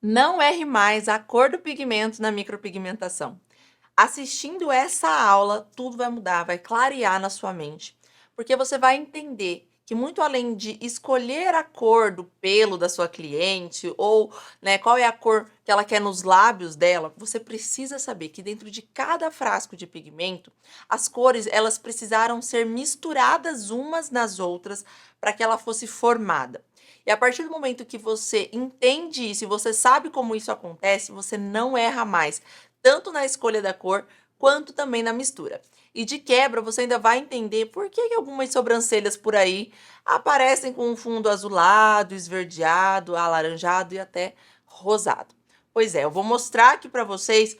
Não erre mais a cor do pigmento na micropigmentação. Assistindo essa aula, tudo vai mudar, vai clarear na sua mente, porque você vai entender que muito além de escolher a cor do pelo da sua cliente ou, né, qual é a cor que ela quer nos lábios dela, você precisa saber que dentro de cada frasco de pigmento, as cores elas precisaram ser misturadas umas nas outras para que ela fosse formada. E a partir do momento que você entende isso e você sabe como isso acontece, você não erra mais, tanto na escolha da cor quanto também na mistura. E de quebra, você ainda vai entender por que algumas sobrancelhas por aí aparecem com um fundo azulado, esverdeado, alaranjado e até rosado. Pois é, eu vou mostrar aqui para vocês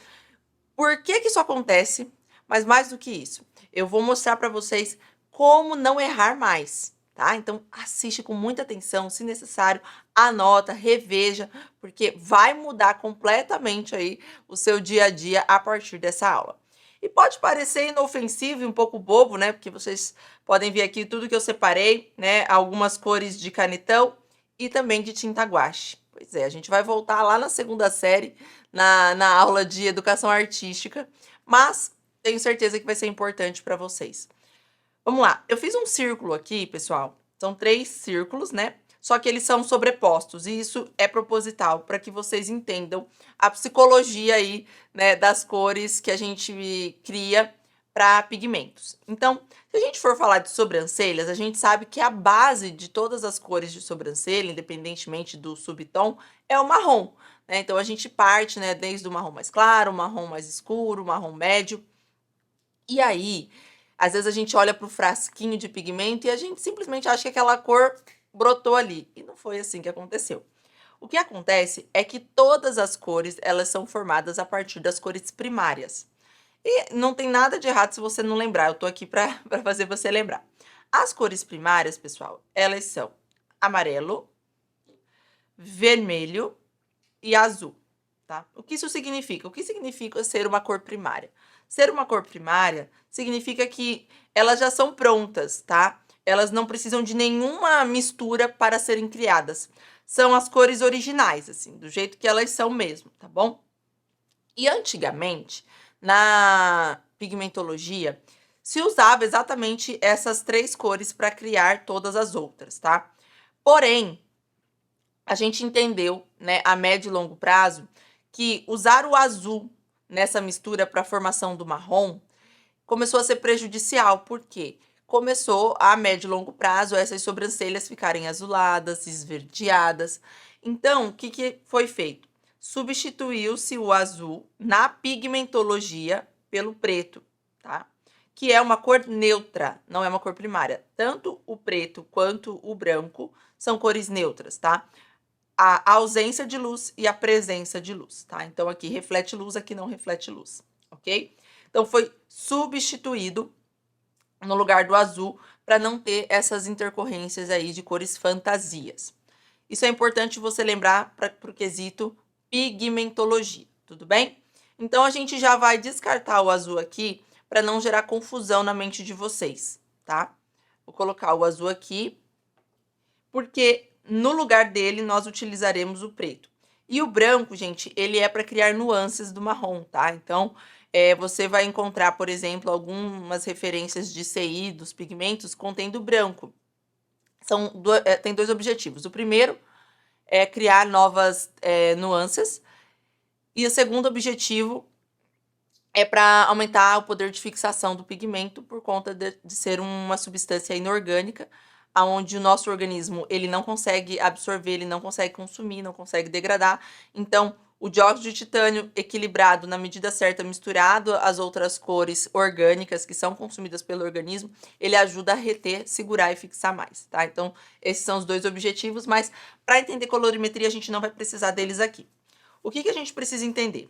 por que isso acontece, mas mais do que isso, eu vou mostrar para vocês como não errar mais, tá? Então assiste com muita atenção, se necessário, anota, reveja, porque vai mudar completamente aí o seu dia a dia a partir dessa aula. E pode parecer inofensivo e um pouco bobo, né? Porque vocês podem ver aqui tudo que eu separei, né? Algumas cores de canetão e também de tinta guache. Pois é, a gente vai voltar lá na segunda série, na aula de educação artística, mas tenho certeza que vai ser importante para vocês. Vamos lá, eu fiz um círculo aqui, pessoal. São 3 círculos, né? Só que eles são sobrepostos e isso é proposital para que vocês entendam a psicologia aí, né, das cores que a gente cria para pigmentos. Então, se a gente for falar de sobrancelhas, a gente sabe que a base de todas as cores de sobrancelha, independentemente do subtom, é o marrom, né? Então a gente parte, né, desde o marrom mais claro, o marrom mais escuro, o marrom médio. E aí, às vezes a gente olha para o frasquinho de pigmento e a gente simplesmente acha que aquela cor brotou ali. E não foi assim que aconteceu. O que acontece é que todas as cores, elas são formadas a partir das cores primárias. E não tem nada de errado se você não lembrar, eu tô aqui para fazer você lembrar. As cores primárias, pessoal, elas são amarelo, vermelho e azul, tá? O que isso significa? O que significa ser uma cor primária? Ser uma cor primária significa que elas já são prontas, tá? Elas não precisam de nenhuma mistura para serem criadas. São as cores originais, assim, do jeito que elas são mesmo, tá bom? E antigamente, na pigmentologia, se usava exatamente essas 3 cores para criar todas as outras, tá? Porém, a gente entendeu, né, a médio e longo prazo, que usar o azul nessa mistura para a formação do marrom começou a ser prejudicial, porque começou a médio e longo prazo essas sobrancelhas ficarem azuladas, esverdeadas. Então, o que foi feito? Substituiu-se o azul na pigmentologia pelo preto, tá? Que é uma cor neutra, não é uma cor primária. Tanto o preto quanto o branco são cores neutras, tá? A ausência de luz e a presença de luz, tá? Então aqui reflete luz, aqui não reflete luz, ok? Então foi substituído no lugar do azul para não ter essas intercorrências aí de cores fantasias. Isso é importante você lembrar para o quesito pigmentologia, tudo bem? Então a gente já vai descartar o azul aqui para não gerar confusão na mente de vocês, tá? Vou colocar o azul aqui, porque no lugar dele nós utilizaremos o preto. E o branco, gente, ele é para criar nuances do marrom, tá? Então, você vai encontrar, por exemplo, algumas referências de CI dos pigmentos contendo branco. Tem 2 objetivos. O primeiro é criar novas nuances. E o segundo objetivo é para aumentar o poder de fixação do pigmento por conta de ser uma substância inorgânica, aonde o nosso organismo ele não consegue absorver, ele não consegue consumir, não consegue degradar. Então, o dióxido de titânio equilibrado na medida certa, misturado às outras cores orgânicas que são consumidas pelo organismo, ele ajuda a reter, segurar e fixar mais, tá? Então, esses são os 2 objetivos, mas para entender colorimetria a gente não vai precisar deles aqui. O que a gente precisa entender?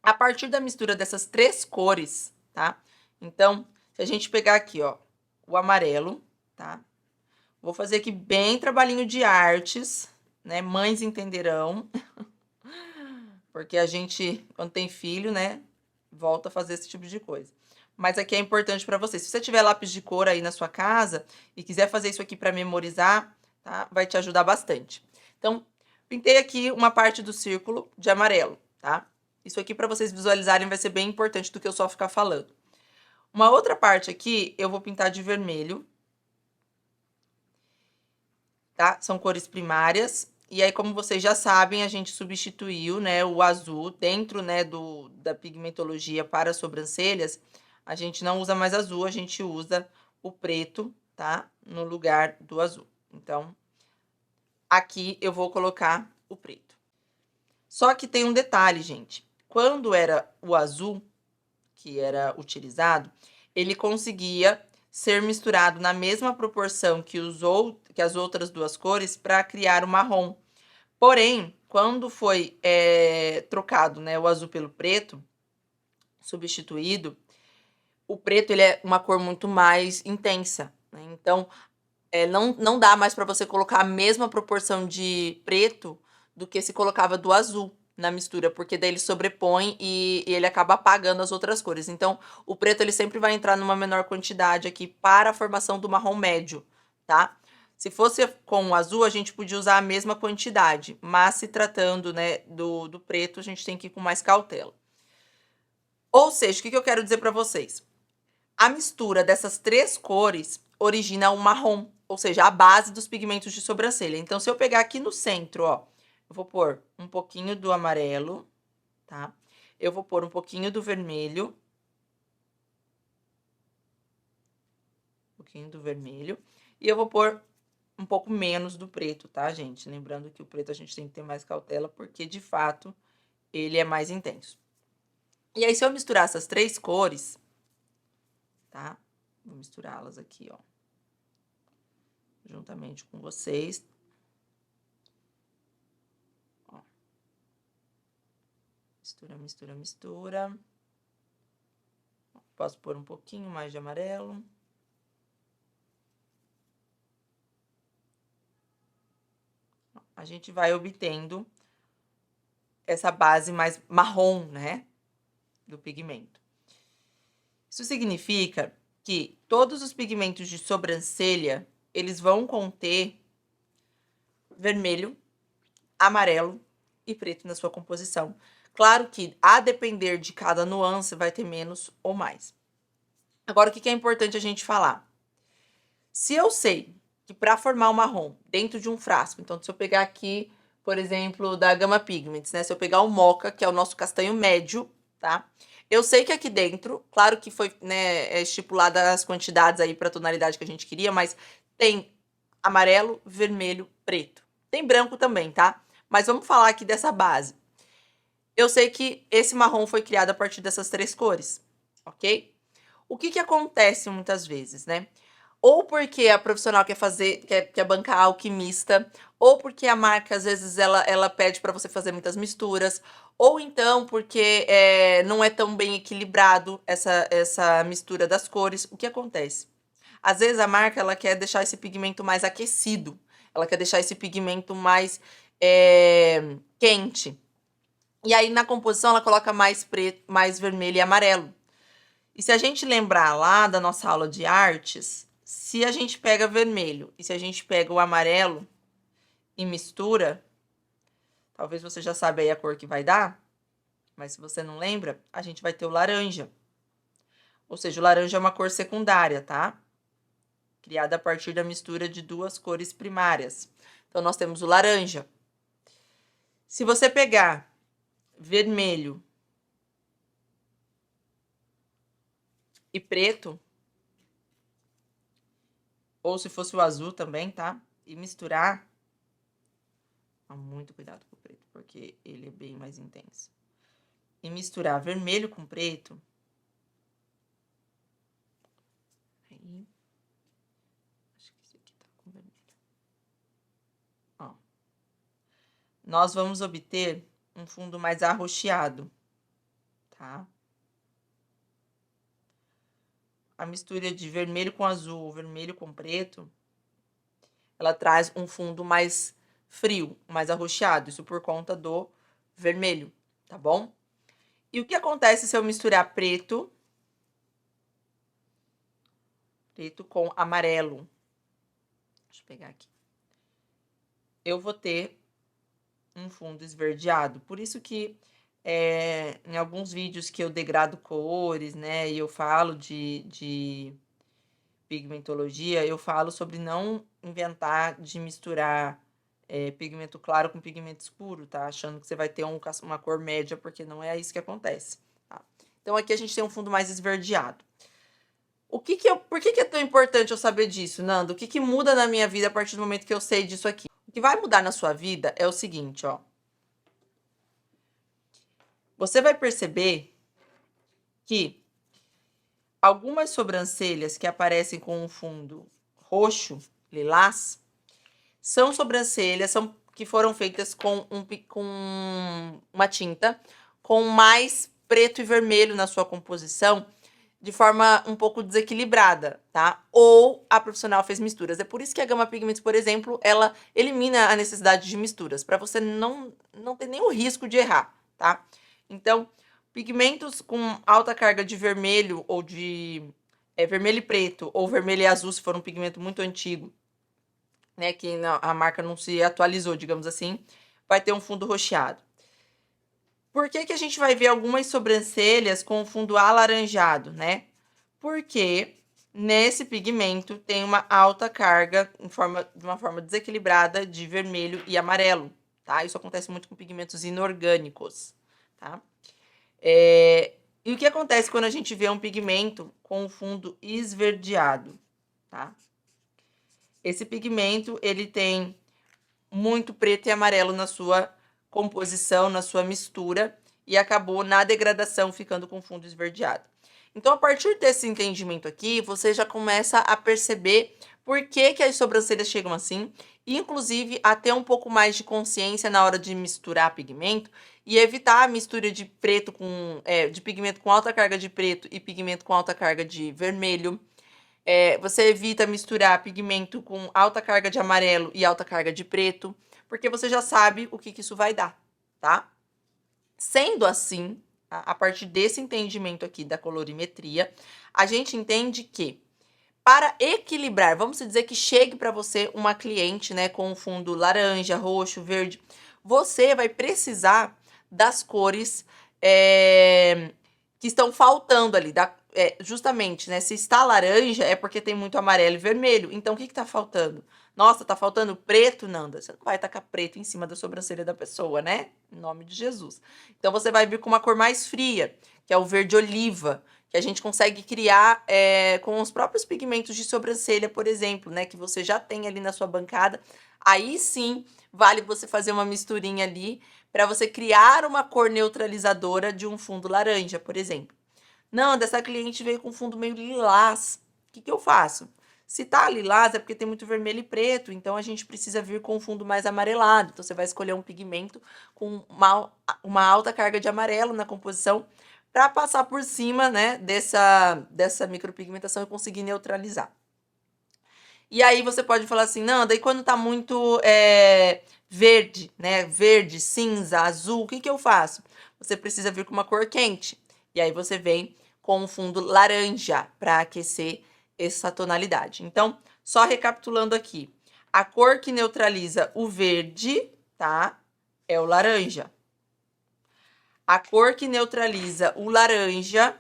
A partir da mistura dessas 3 cores, tá? Então, se a gente pegar aqui, ó, o amarelo, tá? Vou fazer aqui bem trabalhinho de artes, né? Mães entenderão. Porque a gente, quando tem filho, né, volta a fazer esse tipo de coisa. Mas aqui é importante para você. Se você tiver lápis de cor aí na sua casa e quiser fazer isso aqui para memorizar, tá? Vai te ajudar bastante. Então, Pintei aqui uma parte do círculo de amarelo, tá? Isso aqui, para vocês visualizarem, vai ser bem importante do que eu só ficar falando. Uma outra parte aqui, eu vou pintar de vermelho, tá? São cores primárias. E aí, como vocês já sabem, a gente substituiu, né, o azul dentro, né, da pigmentologia para sobrancelhas. A gente não usa mais azul, a gente usa o preto, tá? No lugar do azul. Então, aqui eu vou colocar o preto. Só que tem um detalhe, gente. Quando era o azul que era utilizado, ele conseguia ser misturado na mesma proporção que as outras duas cores para criar o marrom. Porém, quando foi trocado, né, o azul pelo preto, substituído, o preto ele é uma cor muito mais intensa, né? Então, não dá mais para você colocar a mesma proporção de preto do que se colocava do azul na mistura, porque daí ele sobrepõe e ele acaba apagando as outras cores. Então, o preto ele sempre vai entrar numa menor quantidade aqui para a formação do marrom médio, tá? Se fosse com o azul, a gente podia usar a mesma quantidade, mas se tratando, né, do preto, a gente tem que ir com mais cautela. Ou seja, o que eu quero dizer para vocês? A mistura dessas três cores origina um marrom, ou seja, a base dos pigmentos de sobrancelha. Então, se eu pegar aqui no centro, ó, eu vou pôr um pouquinho do amarelo, tá? Eu vou pôr um pouquinho do vermelho. Um pouquinho do vermelho. E eu vou pôr um pouco menos do preto, tá, gente? Lembrando que o preto a gente tem que ter mais cautela, porque, de fato, ele é mais intenso. E aí, se eu misturar essas três cores, tá? Vou misturá-las aqui, ó. Juntamente com vocês. Ó. Mistura, mistura, mistura. Posso pôr um pouquinho mais de amarelo. A gente vai obtendo essa base mais marrom, né? Do pigmento. Isso significa que todos os pigmentos de sobrancelha, eles vão conter vermelho, amarelo e preto na sua composição. Claro que, a depender de cada nuance, vai ter menos ou mais. Agora, o que é importante a gente falar? Se eu sei que para formar o marrom dentro de um frasco, então se eu pegar aqui, por exemplo, da Gama Pigments, né? Se eu pegar o Mocha, que é o nosso castanho médio, tá? Eu sei que aqui dentro, claro que foi, né, estipulada as quantidades aí para a tonalidade que a gente queria, mas tem amarelo, vermelho, preto. Tem branco também, tá? Mas vamos falar aqui dessa base. Eu sei que esse marrom foi criado a partir dessas três cores, ok? O que acontece muitas vezes, né? Ou porque a profissional quer bancar a alquimista, ou porque a marca, às vezes, ela pede para você fazer muitas misturas, ou então porque não é tão bem equilibrado essa mistura das cores. O que acontece? Às vezes a marca ela quer deixar esse pigmento mais aquecido, ela quer deixar esse pigmento mais quente. E aí na composição ela coloca mais preto, mais vermelho e amarelo. E se a gente lembrar lá da nossa aula de artes, se a gente pega vermelho e se a gente pega o amarelo e mistura, talvez você já saiba aí a cor que vai dar, mas se você não lembra, a gente vai ter o laranja. Ou seja, o laranja é uma cor secundária, tá? Criada a partir da mistura de duas cores primárias. Então, nós temos o laranja. Se você pegar vermelho e preto, ou se fosse o azul também, tá? E misturar, toma muito cuidado com o preto, porque ele é bem mais intenso. E misturar vermelho com preto, aí, acho que esse aqui tá com vermelho. Ó, nós vamos obter um fundo mais arroxeado, tá? A mistura de vermelho com azul, vermelho com preto, ela traz um fundo mais frio, mais arroxeado, isso por conta do vermelho, tá bom? E o que acontece se eu misturar preto com amarelo? Deixa eu pegar aqui. Eu vou ter um fundo esverdeado. Por isso que em alguns vídeos que eu degrado cores, né, e eu falo de pigmentologia, eu falo sobre não inventar de misturar pigmento claro com pigmento escuro, tá? Achando que você vai ter uma cor média, porque não é isso que acontece, tá? Então aqui a gente tem um fundo mais esverdeado. Por que é tão importante eu saber disso, Nando? O que muda na minha vida a partir do momento que eu sei disso aqui? O que vai mudar na sua vida é o seguinte, ó. Você vai perceber que algumas sobrancelhas que aparecem com um fundo roxo, lilás, são sobrancelhas que foram feitas com uma tinta com mais preto e vermelho na sua composição, de forma um pouco desequilibrada, tá? Ou a profissional fez misturas. É por isso que a Gama Pigments, por exemplo, ela elimina a necessidade de misturas, para você não ter nenhum risco de errar, tá? Então, pigmentos com alta carga de vermelho ou de vermelho e preto, ou vermelho e azul, se for um pigmento muito antigo, né, que a marca não se atualizou, digamos assim, vai ter um fundo roxeado. Por que a gente vai ver algumas sobrancelhas com fundo alaranjado, né? Porque nesse pigmento tem uma alta carga de uma forma desequilibrada de vermelho e amarelo, tá? Isso acontece muito com pigmentos inorgânicos, tá? E o que acontece quando a gente vê um pigmento com fundo esverdeado, tá? Esse pigmento, ele tem muito preto e amarelo na sua composição, na sua mistura, e acabou na degradação ficando com fundo esverdeado. Então, a partir desse entendimento aqui, você já começa a perceber por que as sobrancelhas chegam assim, e inclusive a ter um pouco mais de consciência na hora de misturar pigmento e evitar a mistura de preto de pigmento com alta carga de preto e pigmento com alta carga de vermelho. Você evita misturar pigmento com alta carga de amarelo e alta carga de preto, porque você já sabe o que isso vai dar, tá? Sendo assim, a partir desse entendimento aqui da colorimetria, a gente entende que para equilibrar, vamos dizer que chegue para você uma cliente, né, com um fundo laranja, roxo, verde, você vai precisar das cores que estão faltando ali, justamente, né? Se está laranja é porque tem muito amarelo e vermelho. Então, o que está faltando? Nossa, tá faltando preto, Nanda? Você não vai tacar preto em cima da sobrancelha da pessoa, né? Em nome de Jesus. Então, você vai vir com uma cor mais fria, que é o verde oliva, que a gente consegue criar com os próprios pigmentos de sobrancelha, por exemplo, né? Que você já tem ali na sua bancada. Aí sim, vale você fazer uma misturinha ali para você criar uma cor neutralizadora de um fundo laranja, por exemplo. Não, dessa cliente veio com fundo meio lilás. O que eu faço? Se tá lilás é porque tem muito vermelho e preto, então a gente precisa vir com um fundo mais amarelado. Então você vai escolher um pigmento com uma alta carga de amarelo na composição para passar por cima, né, dessa micropigmentação e conseguir neutralizar. E aí você pode falar assim, não, daí quando tá muito verde, né, verde, cinza, azul, o que eu faço? Você precisa vir com uma cor quente. E aí você vem com um fundo laranja para aquecer essa tonalidade. Então, só recapitulando aqui. A cor que neutraliza o verde, tá? É o laranja. A cor que neutraliza o laranja,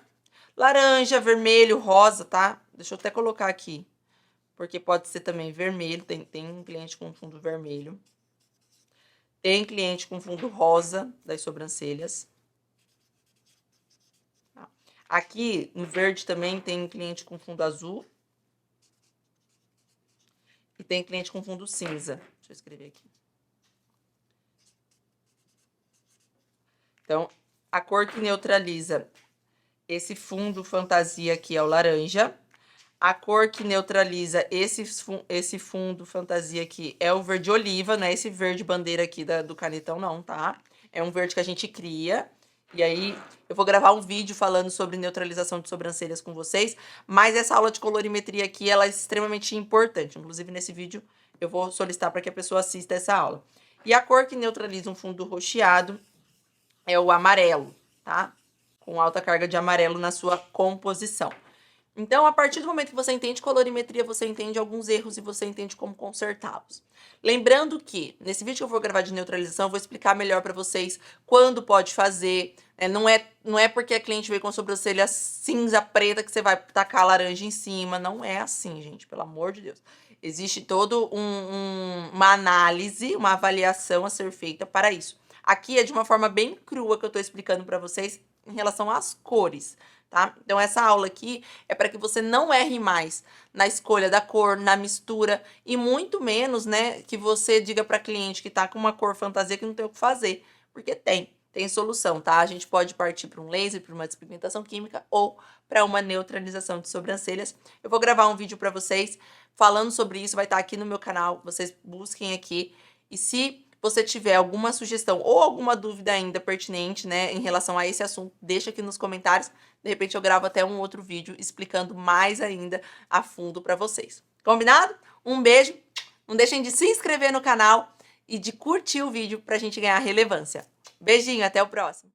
vermelho, rosa, tá? Deixa eu até colocar aqui, porque pode ser também vermelho. Tem um cliente com fundo vermelho. Tem cliente com fundo rosa das sobrancelhas. Aqui, no verde também, tem cliente com fundo azul. E tem cliente com fundo cinza. Deixa eu escrever aqui. Então, a cor que neutraliza esse fundo fantasia aqui é o laranja. A cor que neutraliza esse fundo fantasia aqui é o verde oliva, não é esse verde bandeira aqui do canetão não, tá? É um verde que a gente cria. E aí, eu vou gravar um vídeo falando sobre neutralização de sobrancelhas com vocês, mas essa aula de colorimetria aqui, ela é extremamente importante. Inclusive, nesse vídeo, eu vou solicitar para que a pessoa assista essa aula. E a cor que neutraliza um fundo roxeado é o amarelo, tá? Com alta carga de amarelo na sua composição. Então, a partir do momento que você entende colorimetria, você entende alguns erros e você entende como consertá-los. Lembrando que, nesse vídeo que eu vou gravar de neutralização, eu vou explicar melhor para vocês quando pode fazer. Não é porque a cliente veio com a sobrancelha cinza, preta, que você vai tacar laranja em cima. Não é assim, gente, pelo amor de Deus. Existe todo uma análise, uma avaliação a ser feita para isso. Aqui é de uma forma bem crua que eu estou explicando para vocês em relação às cores, tá? Então, essa aula aqui é para que você não erre mais na escolha da cor, na mistura e muito menos, né, que você diga para cliente que tá com uma cor fantasia que não tem o que fazer, porque tem solução, tá? A gente pode partir para um laser, para uma despigmentação química ou para uma neutralização de sobrancelhas. Eu vou gravar um vídeo para vocês falando sobre isso, vai estar aqui no meu canal, vocês busquem aqui. E se você tiver alguma sugestão ou alguma dúvida ainda pertinente, né, em relação a esse assunto, deixa aqui nos comentários. De repente eu gravo até um outro vídeo explicando mais ainda a fundo para vocês. Combinado? Um beijo. Não deixem de se inscrever no canal e de curtir o vídeo para a gente ganhar relevância. Beijinho, até o próximo.